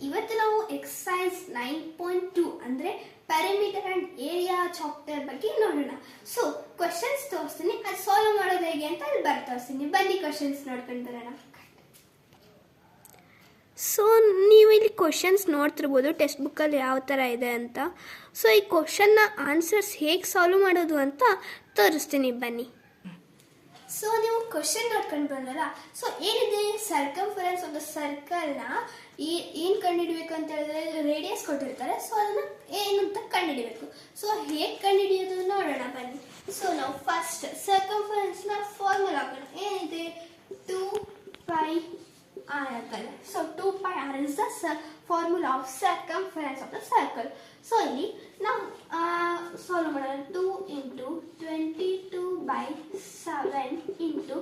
ಇವತ್ತು ನಾವು ಎಕ್ಸಸೈಸ್ 9.2 ಅಂದರೆ ಪ್ಯಾರಾಮೀಟರ್ ಆ್ಯಂಡ್ ಏರಿಯಾ ಚಾಪ್ಟರ್ ಬಗ್ಗೆ ನೋಡೋಣ. ಸೊ ಕ್ವಶನ್ಸ್ ತೋರಿಸ್ತೀನಿ, ಅದು ಸಾಲ್ವ್ ಮಾಡೋದು ಹೇಗೆ ಅಂತ ಅಲ್ಲಿ ತೋರಿಸ್ತೀನಿ. ಬನ್ನಿ ಕ್ವಶನ್ಸ್ ನೋಡ್ಕೊಂಡು ಬರೋಣ. ಸೊ ನೀವು ಇಲ್ಲಿ ಕ್ವಶನ್ಸ್ ನೋಡ್ತಿರ್ಬೋದು ಟೆಕ್ಸ್ಟ್ ಬುಕ್ಕಲ್ಲಿ ಯಾವ ಥರ ಇದೆ ಅಂತ. ಸೊ ಈ ಕ್ವಶನ್ನ ಆನ್ಸರ್ಸ್ ಹೇಗೆ ಸಾಲ್ವ್ ಮಾಡೋದು ಅಂತ ತೋರಿಸ್ತೀನಿ ಬನ್ನಿ. ಸೊ ನೀವು ಕ್ವಶನ್ ನೋಡ್ಕೊಂಡು ಬಂದಲ್ಲ, ಸೊ ಏನಿದೆ ಸರ್ಕಂಫರೆನ್ಸ್ ಆಫ್ ದ ಸರ್ಕಲ್ನ ಏನು ಕಂಡುಹಿಡಬೇಕು ಅಂತ ಹೇಳಿದ್ರೆ ರೇಡಿಯಸ್ ಕೊಟ್ಟಿರ್ತಾರೆ. ಸೊ ಅದನ್ನು ಏನು ಅಂತ ಕಂಡುಹಿಡಬೇಕು. ಸೊ ಹೇಗೆ ಕಂಡುಹಿಡಿಯೋದು ನೋಡೋಣ ಬನ್ನಿ. ಸೊ ನಾವು ಫಸ್ಟ್ ಸರ್ಕಂಫರೆನ್ಸ್ನ ಫಾರ್ಮುಲಾ ಹಾಕೋಣ. ಏನಿದೆ 2πr ಹಾಕೋಣ. So 2πr is the formula of circumference of the circle. So ಇಲ್ಲಿ ನಾವು ಸಾಲ್ವ್ ಮಾಡೋಣ. 2 × 22/7 ಇಂಟು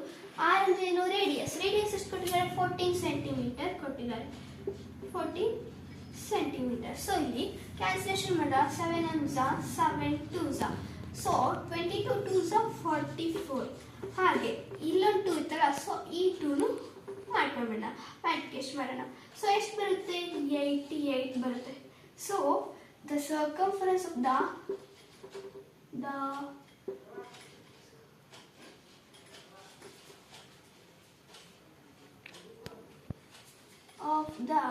r ಅಂದ್ರೆ ಏನು ರೇಡಿಯಸ್. ರೇಡಿಯಸ್ ಎಷ್ಟು ಕೊಟ್ಟಿದ್ದಾರೆ? 14 ಸೆಂಟಿಮೀಟರ್ ಕೊಟ್ಟಿದ್ದಾರೆ. 14 ಸೆಂಟಿಮೀಟರ್. ಸೊ ಇಲ್ಲಿ ಕ್ಯಾಲ್ಕುಲೇಷನ್ ಮಾಡಿದಾಗ 7 1s 7 2s. So 22 2s 44. ಹಾಗೆ ಇಲ್ಲೊಂದು 2 ಇತ್ತಲ್ಲ, ಸೊ ಈ 2ನು ಮಾಡ್ಕೊಂಡ್ಬಿಡ ಮಲ್ಟಿಪ್ಲಿಕೇಶನ್ ಮಾಡೋಣ. ಸೊ ಎಷ್ಟು ಬರುತ್ತೆ? 88 ಬರುತ್ತೆ. So the circumference of the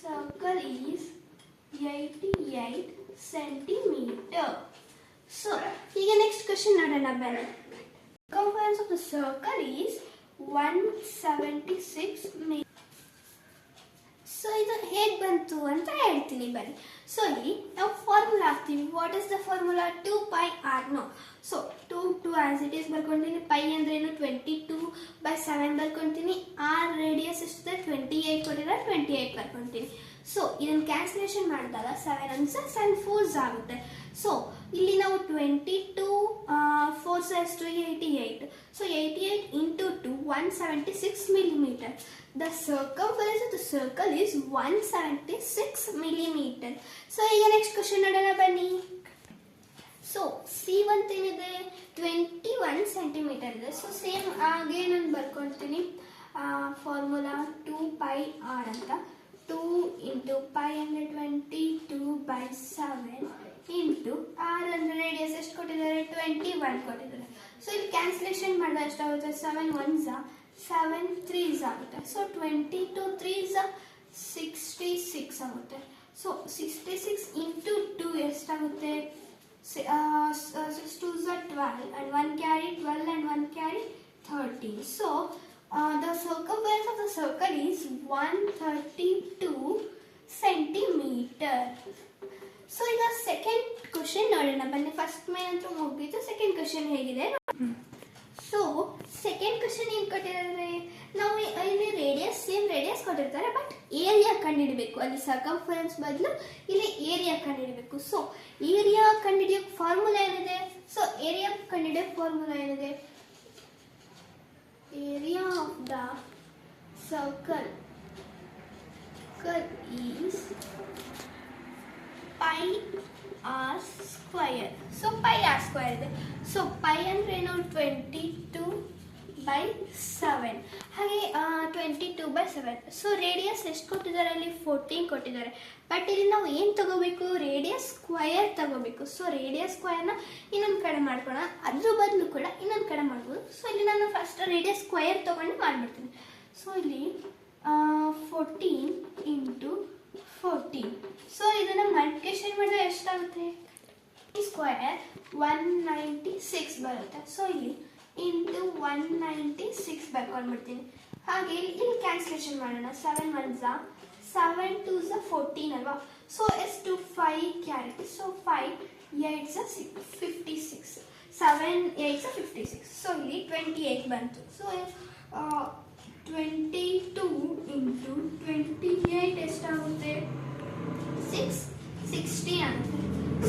circle is 88 centimeter. So ಈಗ ನೆಕ್ಸ್ಟ್ ಕ್ವೆಶ್ಚನ್ ನೋಡೋಣ ಬನ್ನಿ. Circumference of the circle is 176 meter. So ಇದು ಹೇಗೆ ಬಂತು ಅಂತ ಹೇಳ್ತೀನಿ ಬನ್ನಿ. ಸೊ ಇಲ್ಲಿ ನಾವು ಫಾರ್ಮುಲಾ ಹಾಕ್ತೀವಿ. What is the formula? 2πr. No. So 2 as it is ಬರ್ಕೊತೀನಿ. ಪೈ ಅಂದ್ರೆ ಏನು? 22/7 ಬರ್ಕೊತೀನಿ. ಆರ್ ರೇಡಿಯಸ್ ಎಷ್ಟಿದೆ? 28 ಕೊಟ್ಟಿದ್ರೆ 28 ಬರ್ಕೊತೀನಿ. ಸೊ ಇದನ್ನು ಕ್ಯಾನ್ಸಲೇಷನ್ ಮಾಡಿದಾಗ 7 1s 7 4s ಆಗುತ್ತೆ. ಸೊ ಇಲ್ಲಿ ನಾವು 22 4s ಎಷ್ಟು? 88. So 88 into 2 176 millimeter. The circumference of the circle is 176 millimeter. So ಈಗ ನೆಕ್ಸ್ಟ್ ಕ್ವಶನ್ ನೋಡೋಣ ಬನ್ನಿ. ಸೊ C1 ಏನಿದೆ? 21 ಸೆಂಟಿಮೀಟರ್ ಇದೆ. ಸೊ ಸೇಮ್ ಹಾಗೆ ನಾನು ಬರ್ಕೊಳ್ತೀನಿ ಫಾರ್ಮುಲಾ 2πr ಅಂತ. 2 ಇಂಟು ಪೈ ಅಂದರೆ 22/7 ಇಂಟು ಆರ್ ಅಂದರೆ ರೇಡಿಯಸ್ ಎಷ್ಟು ಕೊಟ್ಟಿದ್ದಾರೆ? 21 ಕೊಟ್ಟಿದ್ದಾರೆ. ಸೊ ಇಲ್ಲಿ ಕ್ಯಾನ್ಸಲೇಷನ್ ಮಾಡಿದಾಗ ಎಷ್ಟಾಗುತ್ತೆ? 7 1s 7 3s ಆಗುತ್ತೆ. ಸೊ 22 3s 66 ಆಗುತ್ತೆ. ಸೊ 66 ಇಂಟು 2 ಎಷ್ಟಾಗುತ್ತೆ? 6 2s 12 and 1 carry 12 and 1 carry 13. So the circumference of the circle is 132 centimeter. So ಈಗ ಸೆಕೆಂಡ್ ಕ್ವಶನ್ ನೋಡೋಣ ಬನ್ನಿ. ಫಸ್ಟ್ ಮೇನ್ ಅಂತೂ ಮುಗಿತು. ಸೆಕೆಂಡ್ ಕ್ವಶನ್ ಹೇಗಿದೆ? ಸೊ ಸೆಕೆಂಡ್ ಕ್ವಶನ್ ಏನು ಕೊಟ್ಟಿದ್ದಾರೆ? ನಾವು ಇಲ್ಲಿ ರೇಡಿಯಸ್ ಸೇಮ್ ರೇಡಿಯಸ್ ಕೊಟ್ಟಿರ್ತಾರೆ, ಬಟ್ ಏರಿಯಾ ಕಂಡುಹಿಡಬೇಕು. ಅಲ್ಲಿ ಸರ್ಕಂಫರೆನ್ಸ್ ಬದಲು ಇಲ್ಲಿ ಏರಿಯಾ ಕಂಡುಹಿಡಬೇಕು. ಸೊ ಏರಿಯಾ ಕಂಡುಹಿಡಿಯೋಕೆ ಫಾರ್ಮುಲಾ ಏನಿದೆ? ಸೊ ಏರಿಯಾ ಕಂಡುಹಿಡಿಯೋಕೆ ಫಾರ್ಮುಲಾ ಏನಿದೆ? Area of the circle is pi r square. So pi r square ಇದೆ. ಸೊ pi ಅಂದ್ರೆ ಏನು? 22/7. ಹಾಗೆ 22/7. ಸೊ ರೇಡಿಯಸ್ ಎಷ್ಟು ಕೊಟ್ಟಿದ್ದಾರೆ? ಅಲ್ಲಿ 14 ಕೊಟ್ಟಿದ್ದಾರೆ. ಬಟ್ ಇಲ್ಲಿ ನಾವು ಏನು ತಗೋಬೇಕು? ರೇಡಿಯಸ್ ಸ್ಕ್ವಯರ್ ತಗೋಬೇಕು. ಸೊ ರೇಡಿಯಸ್ ಸ್ಕ್ವಯರ್ನ ಇನ್ನೊಂದು ಕಡೆ ಮಾಡ್ಕೊಳ್ಳೋಣ. ಅದ್ರ ಬದಲು ಕೂಡ ಇನ್ನೊಂದು ಕಡೆ ಮಾಡ್ಬೋದು. ಸೊ ಇಲ್ಲಿ ನಾನು ಫಸ್ಟ್ ರೇಡಿಯಸ್ ಸ್ಕ್ವಯರ್ ತೊಗೊಂಡು ಮಾಡಿಬಿಡ್ತೀನಿ. ಸೊ ಇಲ್ಲಿ 14 ಇಂಟು 14. ಸೊ ಇದನ್ನು ಮಲ್ಟಿಪ್ಲಿಕೇಶನ್ ಮಾಡಿದ್ರೆ ಎಷ್ಟಾಗುತ್ತೆ? ಸ್ಕ್ವಯರ್ 196 ಬರುತ್ತೆ. ಸೊ ಇಲ್ಲಿ ಇಂಟು 196 ಬರ್ಕೊಂಡ್ಬಿಡ್ತೀನಿ. ಹಾಗೆ ಇಲ್ಲಿ ಕ್ಯಾನ್ಸಲೇಷನ್ ಮಾಡೋಣ. 7 1s 7 2s 14 ಅಲ್ವಾ? ಸೊ ಎಷ್ಟು? 5 carry. So 5 8s 56. 7 8s 56. So ಇಲ್ಲಿ 28 ಬಂತು. ಸೊ 22 ಇಂಟು 28 ಎಷ್ಟಾಗುತ್ತೆ? 660 ಆಗುತ್ತೆ.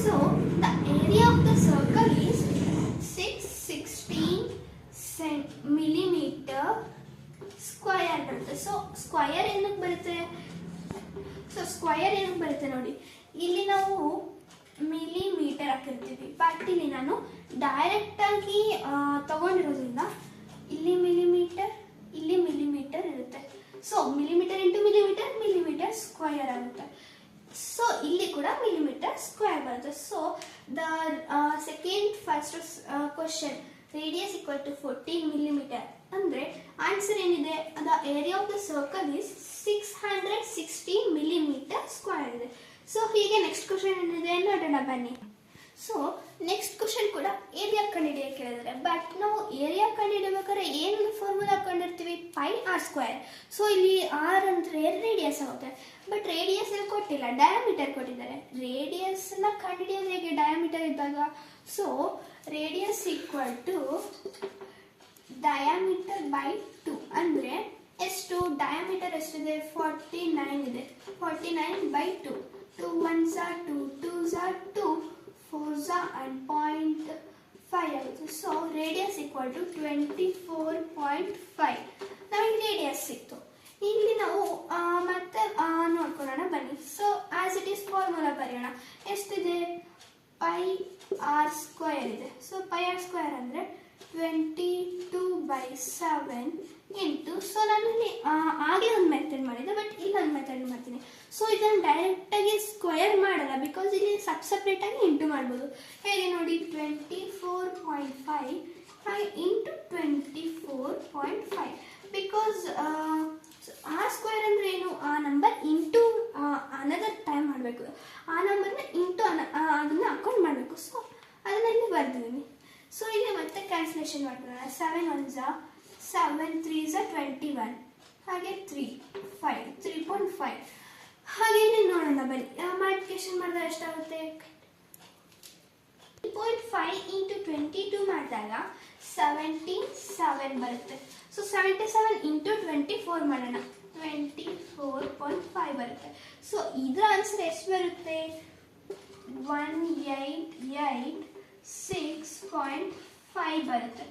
So the area of the circle is 616 millimeter square ಬರುತ್ತೆ. ಸೊ ಸ್ಕ್ವಯರ್ ಏನಕ್ಕೆ ಬರುತ್ತೆ? ಸೊ ಸ್ಕ್ವಯರ್ ಏನಕ್ಕೆ ಬರುತ್ತೆ ನೋಡಿ, ಇಲ್ಲಿ ನಾವು ಮಿಲಿಮೀಟರ್ ಹಾಕಿರ್ತೀವಿ, ಬಟ್ ಇಲ್ಲಿ ನಾನು ಡೈರೆಕ್ಟಾಗಿ ತಗೊಂಡಿರೋದ್ರಿಂದ ಇಲ್ಲಿ ಮಿಲಿಮೀಟರ್ ಇಲ್ಲಿ ಮಿಲಿಮೀಟರ್ ಇರುತ್ತೆ. So millimetre into millimetre, millimetre square ಆಗುತ್ತೆ. ಸೊ ಇಲ್ಲಿ ಕೂಡ ಮಿಲಿಮೀಟರ್ ಸ್ಕ್ವೇರ್ ಬರುತ್ತೆ. So the second first question radius equal to 14 millimeter ಅಂದ್ರೆ ಆನ್ಸರ್ ಏನಿದೆ, the area of the circle is 660 millimeter square ಇದೆ. ಸೊ ಹೀಗೆ ನೆಕ್ಸ್ಟ್ ಕ್ವಶನ್ ಏನಿದೆ ನೋಡೋಣ ಬನ್ನಿ. ಸೊ ನೆಕ್ಸ್ಟ್ ಕ್ವಶನ್ ಕೂಡ ಏರಿಯಾ ಕಂಡುಹಿಡಿಯಕ್ಕೆ ಕೇಳಿದರೆ, ಬಟ್ ನಾವು ಏರಿಯಾ ಕಂಡುಹಿಡಬೇಕಾದ್ರೆ ಏನು ಫಾರ್ಮುಲಾ ಕಂಡಿರ್ತೀವಿ, ಪೈ ಆರ್ ಸ್ಕ್ವೇರ್. ಸೊ ಇಲ್ಲಿ ಆರ್ ಅಂದರೆ ರೇಡಿಯಸ್ ಆಗುತ್ತೆ, ಬಟ್ ರೇಡಿಯಸ್ ಅಲ್ಲಿ ಕೊಟ್ಟಿಲ್ಲ, ಡಯಾಮೀಟರ್ ಕೊಟ್ಟಿದ್ದಾರೆ. ರೇಡಿಯಸ್ನ ಕಂಡುಹಿಡಿಯೋದು ಹೇಗೆ ಡಯಾಮೀಟರ್ ಇದ್ದಾಗ? So radius equal to diameter by 2 ಅಂದರೆ ಎಷ್ಟು, ಡಯಾಮೀಟರ್ ಎಷ್ಟಿದೆ 49 ಇದೆ, 49 by 2. 2 1s are 2, 2s are 2, 4s are and 0.5 ಆಗುತ್ತೆ. ಸೊ ರೇಡಿಯಸ್ ಈಕ್ವಲ್ ಟು 24.5 ನಮಗೆ ರೇಡಿಯಸ್ ಸಿಕ್ತು. ಇಲ್ಲಿ ನಾವು ಮತ್ತೆ ನೋಡ್ಕೊಳ್ಳೋಣ ಬನ್ನಿ. So as it is formula ಬರೆಯೋಣ. ಎಷ್ಟಿದೆ, ಪೈ ಆರ್ ಸ್ಕ್ವೇರ್ ಇದೆ. ಸೊ ಪೈ ಆರ್ ಸ್ಕ್ವೇರ್ ಅಂದರೆ 22/7 ಇಂಟು, ಸೊ ನಾನಿಲ್ಲಿ ಆಗಲೇ ಒಂದು ಮೆಥಡ್ ಮಾಡಿದ್ದೆ, ಬಟ್ ಇಲ್ಲಿ ಒಂದು ಮೆಥಡ್ ಮಾಡ್ತೀನಿ. ಸೊ ಇದನ್ನು ಡೈರೆಕ್ಟಾಗಿ ಸ್ಕ್ವೇರ್ ಮಾಡಲ್ಲ, ಬಿಕಾಸ್ ಇಲ್ಲಿ ಸಪ್ರೇಟಾಗಿ ಇಂಟು ಮಾಡ್ಬೋದು. ಹೇಗೆ ನೋಡಿ, 24.5 ಇಂಟು 24.5 ಬಿಕಾಸ್ ಆರ್ ಸ್ಕ್ವೇರ್ ಅಂದರೆ ಏನು, ಆ ನಂಬರ್ ಇಂಟು ಅನದರ್ ಟೈಮ್ ಮಾಡಬೇಕು, ಆ ನಂಬರ್ನ ಇಂಟು ಅದನ್ನು ಅಕೌಂಟ್ ಮಾಡಬೇಕು. ಸೊ ಅದನ್ನ ಇಲ್ಲಿ ಬರ್ದಿದ್ದೀನಿ. ಸೊ ಇಲ್ಲಿ ಮತ್ತೆ ಕ್ಯಾನ್ಸಲೇಷನ್ ಮಾಡ್ಕೊಳ್ಳೋಣ. 7 1s 7, 3s 21, ಹಾಗೆ 3 5 3.5. ಹಾಗೆ ಇಲ್ಲಿ ನೋಡೋಣ ಬನ್ನಿ, ಮಲ್ಟಿಪ್ಲಿಕೇಶನ್ ಮಾಡಿದ್ರೆ ಎಷ್ಟಾಗುತ್ತೆ, 3.5 ಇಂಟು 22 ಮಾಡಿದಾಗ 77 ಬರುತ್ತೆ. ಸೊ 77 ಇಂಟು 24 ಮಾಡೋಣ, 24.5 ಬರುತ್ತೆ. ಸೊ ಇದರ ಆನ್ಸರ್ ಎಷ್ಟು ಬರುತ್ತೆ, 188.6.5 ಬರುತ್ತೆ.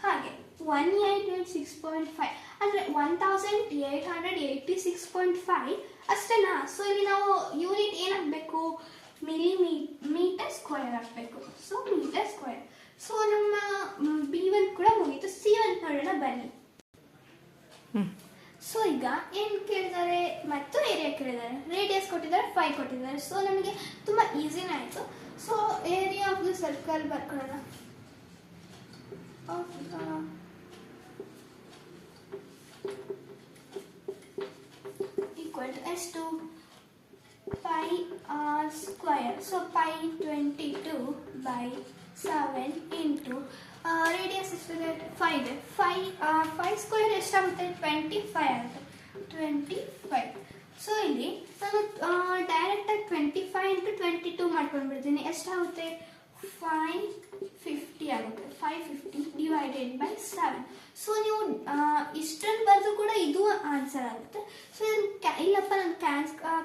ಹಾಗೆ 188.6.5 ಅಂದರೆ 1886.5 ಅಷ್ಟೇನಾ? ಸೊ ಇಲ್ಲಿ ನಾವು ಯೂನಿಟ್ ಏನಾಗಬೇಕು, ಮಿಲಿಮೀಟರ್ ಸ್ಕ್ವೇರ್ ಆಗಬೇಕು. So metre square. ಸೊ ನಮ್ಮ B1 ಕೂಡ ಮುಗೀತು. C1 ನೋಡೋಣ ಬನ್ನಿ. ಸೊ ಈಗ ಏನು ಕೇಳಿದ್ದಾರೆ, ಮತ್ತು ಏರಿಯಾ ಕೇಳಿದ್ದಾರೆ, ರೇಡಿಯಸ್ ಕೊಟ್ಟಿದ್ದಾರೆ, 5 ಕೊಟ್ಟಿದ್ದಾರೆ. ಸೊ ನಮಗೆ ತುಂಬ ಈಸಿನೇ ಆಯಿತು. So area of the circle ಬರ್ಕೊಳ್ಳೋಣ. ಈಕ್ವಲ್ ಟು ಎಷ್ಟು, pi R square. So pi 22/7 into radius ಎಷ್ಟಿದೆ, 5 ಇದೆ. 5 ಸ್ಕ್ವೇರ್ ಎಷ್ಟಾಗುತ್ತೆ, 25 ಆಗುತ್ತೆ, 25. ಸೊ ಇಲ್ಲಿ ನಾನು ಡೈರೆಕ್ಟಾಗಿ 25 ಇಂಟು 22 ಮಾಡ್ಕೊಂಡ್ಬಿಡ್ತೀನಿ. ಎಷ್ಟಾಗುತ್ತೆ, 550 ಆಗುತ್ತೆ. 550 ಡಿವೈಡೆಡ್ ಬೈ 7. ಸೊ ನೀವು ಇಷ್ಟನ್ನು ಬರೆದು ಕೂಡ ಇದು ಆನ್ಸರ್ ಆಗುತ್ತೆ. ಸೊ ಇಲ್ಲಪ್ಪ ನಾನು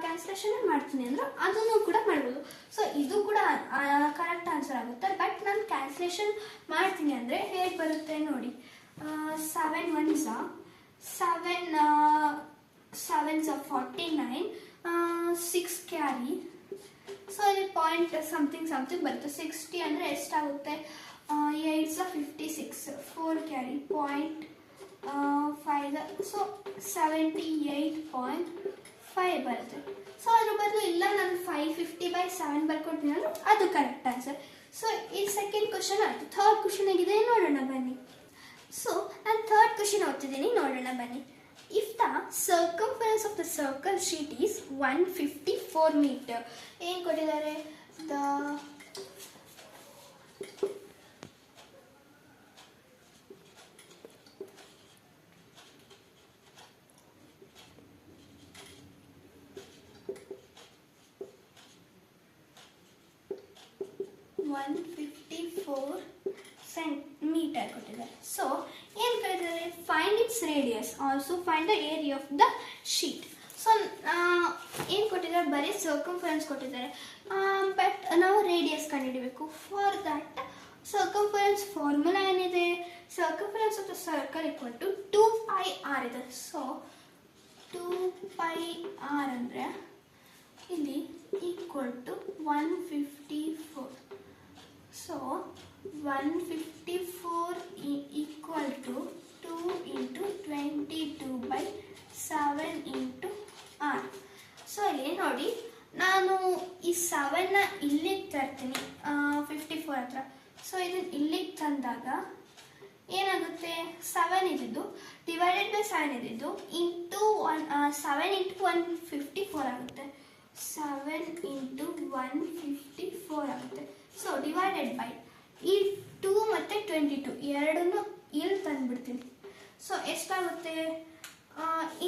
ಕ್ಯಾನ್ಸಲೇಷನ್ ಮಾಡ್ತೀನಿ ಅಂದ್ರೆ ಅದನ್ನು ಕೂಡ ಮಾಡ್ಬೋದು. ಸೊ ಇದು ಕೂಡ ಕರೆಕ್ಟ್ ಆನ್ಸರ್ ಆಗುತ್ತೆ, ಬಟ್ ನಾನು ಕ್ಯಾನ್ಸಲೇಷನ್ ಮಾಡ್ತೀನಿ ಅಂದರೆ ಹೇಗೆ ಬರುತ್ತೆ ನೋಡಿ. 7 1s 7 49, 6 ಕ್ಯಾರಿ. ಸೊ ಇಲ್ಲಿ ಪಾಯಿಂಟ್ ಸಮಥಿಂಗ್ ಬರುತ್ತೆ. 60 ಅಂದರೆ ಎಷ್ಟಾಗುತ್ತೆ, 8s 56, 4 ಕ್ಯಾರಿ, 0.5. ಸೊ 78.5 ಬರುತ್ತೆ. ಸೊ ಅದ್ರ ಬದಲು ಇಲ್ಲ ನಾನು 550/7 ಬರ್ಕೊಡ್ತೀನಿ ಅಂದ್ರೆ ಅದು ಕರೆಕ್ಟ್ ಆನ್ಸರ್. ಸೊ ಈ ಸೆಕೆಂಡ್ ಕ್ವಶನ್ ಆಯಿತು. ಥರ್ಡ್ ಕ್ವಶನ್ ಆಗಿದೆ, ನೋಡೋಣ ಬನ್ನಿ. ಸೊ ನಾನು ಥರ್ಡ್ ಕ್ವಶನ್ ಓದ್ತಿದ್ದೀನಿ, ನೋಡೋಣ ಬನ್ನಿ. If the circumference of the circle sheet is 154 meter, ಏನು ಕೊಟ್ಟಿದ್ದಾರೆ, the centimeter ಕೊಟ್ಟಿದ್ದಾರೆ. ಸೊ ಏನು ಕೇಳಿದ್ದಾರೆ, find its radius, also find the area of the sheet. So ಏನು ಕೊಟ್ಟಿದ್ದಾರೆ, ಬರೀ ಸರ್ಕಂಫರೆನ್ಸ್ ಕೊಟ್ಟಿದ್ದಾರೆ, ಬಟ್ ನಾವು ರೇಡಿಯಸ್ ಕಂಡುಹಿಡಬೇಕು. ಫಾರ್ ದಟ್ ಸರ್ಕಂಫರೆನ್ಸ್ ಫಾರ್ಮುಲಾ ಏನಿದೆ, circumference of the circle equal to 2πr ಇದೆ. ಸೊ 2πr ಅಂದರೆ ಇಲ್ಲಿ equal to 154. So 154 equal to 2 into 22/7 ನೋಡಿ ನಾನು ಈ 7ನ ಇಲ್ಲಿಗೆ ತರ್ತೀನಿ 54 ಹತ್ರ. ಸೊ ಇದನ್ನು ಇಲ್ಲಿಗೆ ತಂದಾಗ ಏನಾಗುತ್ತೆ, 7 ಇದ್ದಿದ್ದು ಡಿವೈಡೆಡ್ ಬೈ 7 ಇದ್ದಿದ್ದು ಇಂಟು 7 ಇಂಟು 154 ಆಗುತ್ತೆ. 7 ಇಂಟು 154 ಆಗುತ್ತೆ. ಸೊ ಡಿವೈಡೆಡ್ ಬೈ ಈ 2 ಮತ್ತು 22 ಎರಡನ್ನೂ ಇಲ್ಲಿ ತಂದುಬಿಡ್ತೀನಿ. ಸೊ ಎಷ್ಟಾಗುತ್ತೆ,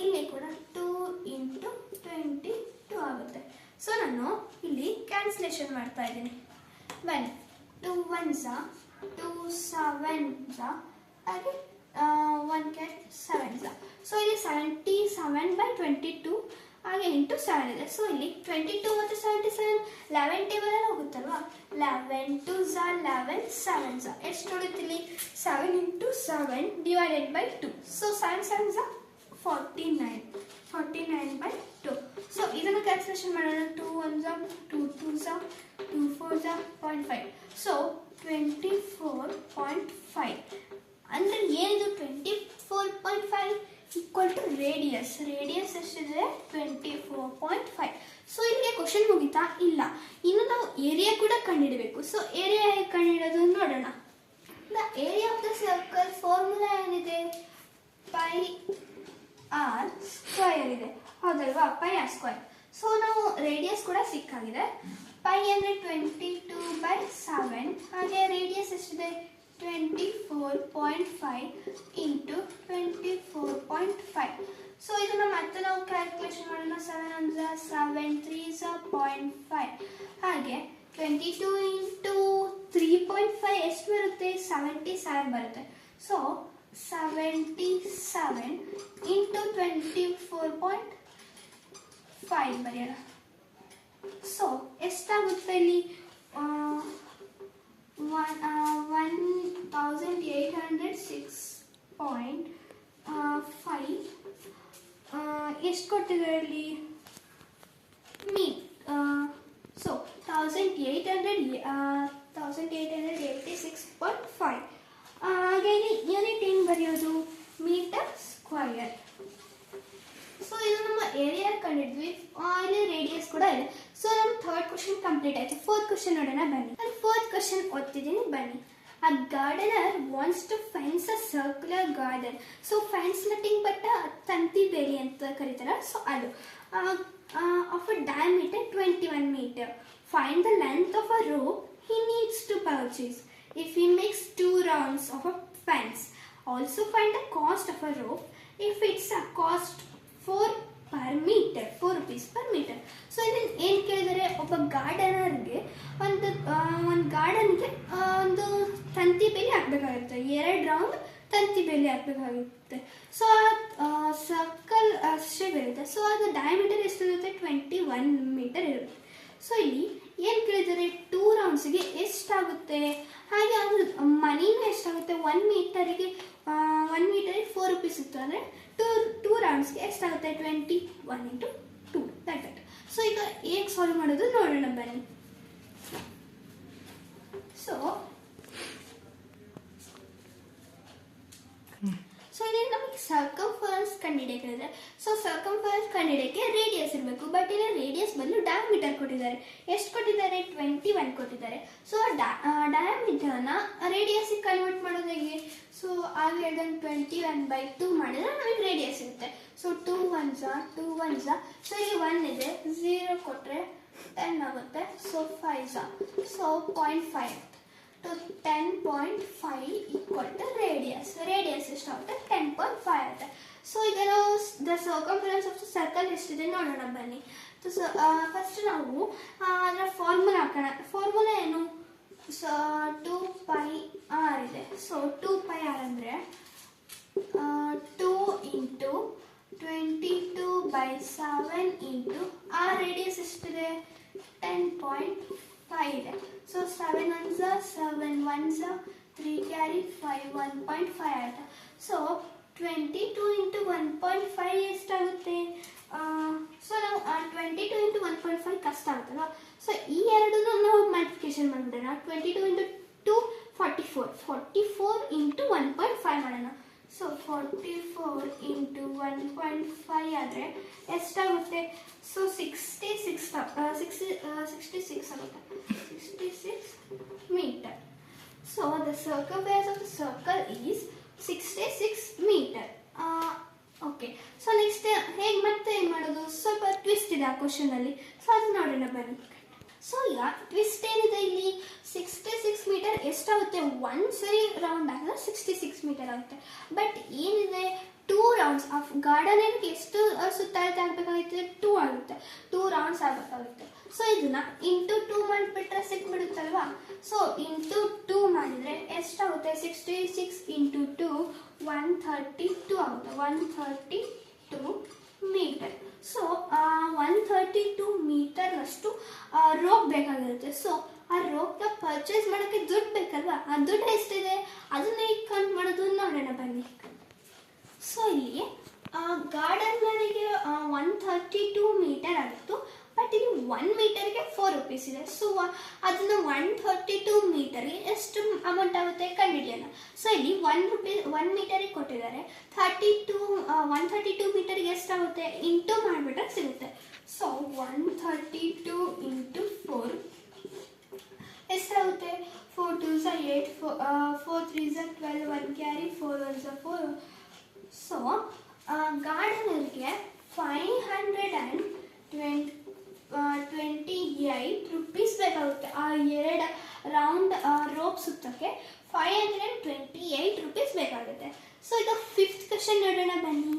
ಇಲ್ಲಿ ಕೂಡ 2 ಇಂಟು 22 ಆಗುತ್ತೆ. ಸೊ ನಾನು ಇಲ್ಲಿ ಕ್ಯಾನ್ಸಲೇಷನ್ ಮಾಡ್ತಾ ಇದ್ದೀನಿ. ಬನ್ನಿ, 2 1s 2 7s ಹಾಗೆ 1 cat 7s. ಸೊ ಇಲ್ಲಿ 77/22 ಹಾಗೆ ಇಂಟು 7 ಇದೆ. ಸೊ ಇಲ್ಲಿ 22 ಮತ್ತು 77 11 ಟೇಬಲ್ ಅಲ್ಲಿ ಹೋಗುತ್ತಲ್ವಾ. 11 2s 11 7s ಎಷ್ಟು ಉಳಿಯುತ್ತೆ ಇಲ್ಲಿ, 7 into 7 divided by 2. So 7 7s 49/2. So ಇದನ್ನು ಕ್ಯಾನ್ಸಲೇಷನ್ ಮಾಡೋಣ. 2 1s 2 2s 2 4s 0.5. ಸೊ 24.5 ಅಂದರೆ ಏನಿದು 24.5 ಈಕ್ವಲ್ ಟು ರೇಡಿಯಸ್. ರೇಡಿಯಸ್ ಎಷ್ಟಿದೆ, 24.5. ಸೊ ಇಲ್ಲಿಗೆ ಕ್ವಶನ್ ಮುಗಿತಾ, ಇಲ್ಲ, ಇನ್ನು ನಾವು ಏರಿಯಾ ಕೂಡ ಕಂಡುಹಿಡಬೇಕು. ಸೊ ಏರಿಯಾ ಹೇಗೆ ಕಂಡುಹಿಡೋದು ನೋಡೋಣ. The area of the circle formula ಏನಿದೆ, ಪೈ ಆರ್ ಸ್ಕ್ವಯರ್ ಇದೆ, ಹೌದಲ್ವಾ, ಪೈ ಆರ್ ಸ್ಕ್ವಯರ್. ಸೊ ನಾವು ರೇಡಿಯಸ್ ಕೂಡ ಸಿಕ್ಕಾಗಿದೆ. ಪೈ ಅಂದರೆ 22/7 ಹಾಗೆ ರೇಡಿಯಸ್ ಎಷ್ಟಿದೆ, 24.5 ಇಂಟು 24.5. ಸೊ ಇದನ್ನು ಮತ್ತೆ ನಾವು ಕ್ಯಾಲ್ಕುಲೇಷನ್ ಮಾಡೋಣ. 7 1s 7 3s 0.5 ಹಾಗೆ 22 ಇಂಟು 3.5 ಎಷ್ಟು ಬರುತ್ತೆ, 77 ಬರುತ್ತೆ. ಸೊ 77 ಇಂಟು 24.5 ಬರೆಯೋಣ. ಸೊ ಎಷ್ಟಾಗುತ್ತೆ ಇಲ್ಲಿ, 1806.5 ಎಷ್ಟು ಕೊಟ್ಟಿದ್ದಾರೆ ಇಲ್ಲಿ ಮೀ. ಸೊ 1886.5 ಹಾಗೆ ಯೂನಿಟ್ ಏನು ಬರೆಯೋದು, ಮೀಟರ್ ಸ್ಕ್ವಯರ್. ಸೊ ಇದು ನಮ್ಮ ಏರಿಯಾ ಕಂಡಿದ್ವಿ, ಇಲ್ಲಿ ರೇಡಿಯಸ್ ಕೂಡ ಇದೆ. ಸೊ ನಮ್ಮ ಥರ್ಡ್ ಕ್ವಶನ್ ಕಂಪ್ಲೀಟ್ ಆಯ್ತು. ಫೋರ್ತ್ ಕ್ವಶನ್ ನೋಡೋಣ ಬನ್ನಿ. ನಾನು ಫೋರ್ತ್ ಕ್ವಶನ್ ಓದ್ತಿದ್ದೀನಿ ಬನ್ನಿ. A gardener wants to fence a circular garden. So fence nutting but ತಂತಿ ಬೇಲಿ ಅಂತ ಕರೀತಾರೆ. ಸೊ ಅದು of a diameter 21 meter. Find the length of a rope he needs to purchase if he makes 2 rounds of a fence. Also find the cost of a rope if it's a cost 4 rupees per meter. So ಇದನ್ನು ಏನು ಕೇಳಿದರೆ, ಒಬ್ಬ ಗಾರ್ಡನರ್ಗೆ ಒಂದು ಗಾರ್ಡನ್ಗೆ ಒಂದು ತಂತಿ ಬೇಲಿ ಹಾಕಬೇಕಾಗುತ್ತೆ, 2 round ತಂತಿ ಬೇಲಿ ಹಾಕಬೇಕಾಗುತ್ತೆ. ಸೊ ಸರ್ಕಲ್ ಅಷ್ಟೇ ಬರುತ್ತೆ. ಸೊ ಅದು ಡಯಾಮೀಟರ್ ಎಷ್ಟಿರುತ್ತೆ, 21 ಮೀಟರ್ ಇರುತ್ತೆ. ಸೊ ಇಲ್ಲಿ ಏನು ಕೇಳಿದರೆ 2 ರೌಂಡ್ಸ್ಗೆ ಎಷ್ಟಾಗುತ್ತೆ, ಹಾಗೆ ಅದು ಮನಿನೂ ಎಷ್ಟಾಗುತ್ತೆ, 1 ಮೀಟರಿಗೆ 4 ರೂಪೀಸ್ ಇತ್ತು ಅಂದರೆ 2 ರೌಂಡ್ಸ್ಗೆ ಎಷ್ಟಾಗುತ್ತೆ, 21 ಇಂಟು 2 ದಟ್. ಸೊ ಈಗ ಹೇಗೆ ಸಾಲ್ವ್ ಮಾಡೋದು ನೋಡೋಣ ಬನ್ನಿ. ಸೊ ಇಲ್ಲಿ ನಮಗೆ ಸರ್ಕಂಫರೆನ್ಸ್ ಕಂಡುಹಿಡಿಯಕ್ಕೆ, ಸೊ ಸರ್ಕಂಫರೆನ್ಸ್ ಕಂಡುಹಿಡಿಯಕ್ಕೆ ರೇಡಿಯಸ್ ಇರಬೇಕು. ಬಟ್ ಇಲ್ಲಿ ರೇಡಿಯಸ್ ಬದಲು ಡಯಾಮೀಟರ್ ಕೊಟ್ಟಿದ್ದಾರೆ. ಎಷ್ಟು ಕೊಟ್ಟಿದ್ದಾರೆ, 21 ಕೊಟ್ಟಿದ್ದಾರೆ. ಸೊ ಡಯಾಮೀಟರ್ನ ರೇಡಿಯಸ್ಗೆ ಕನ್ವರ್ಟ್ ಮಾಡೋದು ಹೇಗೆ, ಸೊ ಆಗ ಹೇಳ್ದಂಗೆ 21/2 ಮಾಡಿದ್ರೆ ನಮಗೆ ರೇಡಿಯಸ್ ಇರುತ್ತೆ. ಸೊ 2 1s 2 1s, ಸೊ ಇಲ್ಲಿ 1 ಇದೆ, 0 ಕೊಟ್ಟರೆ 10 ಆಗುತ್ತೆ. So 5s, so 0.5 to 10.5 equal to radius. Radius ಎಷ್ಟಾಗುತ್ತೆ, 10.5 ಆಗುತ್ತೆ. ಸೊ ಈಗ ನಾವು the circumference of the circle ಎಷ್ಟಿದೆ ನೋಡೋಣ ಬನ್ನಿ. ಫಸ್ಟ್ ನಾವು ಅದರ ಫಾರ್ಮುಲಾ ಹಾಕೋಣ. ಫಾರ್ಮುಲಾ ಏನು, ಸೊ 2πr ಇದೆ. ಸೊ 2πr ಅಂದರೆ 2 ಇಂಟು 22/7 ಇಂಟು ಆ ರೇಡಿಯಸ್ ಎಷ್ಟಿದೆ, 10.5 ಇದೆ. ಸೊ 7 1s 7 1s 3 ಕ್ಯಾರಿ 5 1.5 ಆಗುತ್ತೆ. ಸೊ 22 ಇಂಟು 1.5 ಎಷ್ಟಾಗುತ್ತೆ, ಸೊ ನಾವು 22 ಇಂಟು 1.5 ಕಷ್ಟ ಆಗುತ್ತಲ್ವ. ಸೊ ಈ ಎರಡನ್ನೂ ನಾವು ಮಲ್ಟಿಪ್ಲಿಕೇಶನ್ ಮಾಡಿಬಿಡೋಣ. 22 ಇಂಟು 2 44 ಇಂಟು 1.5 ಮಾಡೋಣ. ಸೊ 44 ಇಂಟು 1.5 ಆದರೆ ಎಷ್ಟಾಗುತ್ತೆ? ಸೊ 66 ಆಗುತ್ತೆ, 66 metre. So the circumference of the circle is 66 metre. Okay, so next ಹೇಗೆ ಮತ್ತೆ ಏನು ಮಾಡೋದು? ಸ್ವಲ್ಪ ಟ್ವಿಸ್ಟ್ ಇದೆ ಆ ಕ್ವಶನಲ್ಲಿ, ಸೊ ಅದು ನೋಡೋಣ ಬನ್ನಿ. ಸೊ ಈಗ ಟ್ವಿಸ್ಟ್ ಏನಿದೆ ಇಲ್ಲಿ, 66 ಮೀಟರ್ ಎಷ್ಟಾಗುತ್ತೆ? ಒಂದು ಸರಿ ರೌಂಡ್ ಆಗಿದ್ರೆ 66 ಮೀಟರ್ ಆಗುತ್ತೆ. ಬಟ್ ಏನಿದೆ, 2 ರೌಂಡ್ಸ್ ಆಫ್ ಗಾರ್ಡನಿಗೆ ಎಷ್ಟು ಸುತ್ತಾಗುತ್ತೆ ಆಗಬೇಕಾಗುತ್ತೆ? 2 ಆಗುತ್ತೆ, 2 ರೌಂಡ್ಸ್ ಆಗಬೇಕಾಗುತ್ತೆ. ಸೊ ಇದನ್ನ ಇಂಟು 2 ಮಾಡಿಬಿಟ್ರೆ ಸಿಕ್ಬಿಡುತ್ತಲ್ವಾ? ಸೊ ಇಂಟು 2 ಮಾಡಿದರೆ ಎಷ್ಟಾಗುತ್ತೆ? 66 ಇಂಟು 2 132 ಆಗುತ್ತೆ, 132 ಮೀಟರ್. ಸೊ 132 ಮೀಟರ್ನಷ್ಟು ರೋಪ್ ಬೇಕಾಗಿರುತ್ತೆ. ಸೊ ಆ ರೋಪ್ನ ಪರ್ಚೇಸ್ ಮಾಡೋಕ್ಕೆ ದುಡ್ಡು ಬೇಕಲ್ವಾ? ಆ ದುಡ್ಡು ಎಷ್ಟಿದೆ ಅದನ್ನ ಈಗ ಕೌಂಟ್ ಮಾಡೋದು ನೋಡೋಣ ಬನ್ನಿ. ಸೊ ಇಲ್ಲಿ ಗಾರ್ಡನ್ಗಳಿಗೆ 132 ಮೀಟರ್ ಆಗಿತ್ತು, ಬಟ್ ಇಲ್ಲಿ 1 ಮೀಟರ್ಗೆ 4 ರುಪೀಸ್ ಇದೆ. ಸೊ ಅದನ್ನು 132 ಮೀಟರ್ಗೆ ಎಷ್ಟು ಅಮೌಂಟ್ ಆಗುತ್ತೆ ಕಂಡುಹಿಡಿಯೋಣ. ಸೊ ಇಲ್ಲಿ 1 ಮೀಟರಿಗೆ ಕೊಟ್ಟಿದ್ದಾರೆ, 132 ಮೀಟರ್ಗೆ ಎಷ್ಟಾಗುತ್ತೆ? ಇಂಟು ಮಾಡಿಬಿಟ್ರೆ ಸಿಗುತ್ತೆ. ಸೊ 132 ಇಂಟು 4 ಎಷ್ಟಾಗುತ್ತೆ? 4 2s 8, 4 3s 12, 1 carry, 4 1s 4. So ಗಾರ್ಡನರ್ಗೆ 528 rupees ಬೇಕಾಗುತ್ತೆ. ಆ 2 ರೌಂಡ್ ರೋಪ್ ಸುತ್ತಕ್ಕೆ 528 ರುಪೀಸ್ ಬೇಕಾಗುತ್ತೆ. ಸೊ ಈಗ 5th ಕ್ವೆಶ್ಚನ್ ನೋಡೋಣ ಬನ್ನಿ.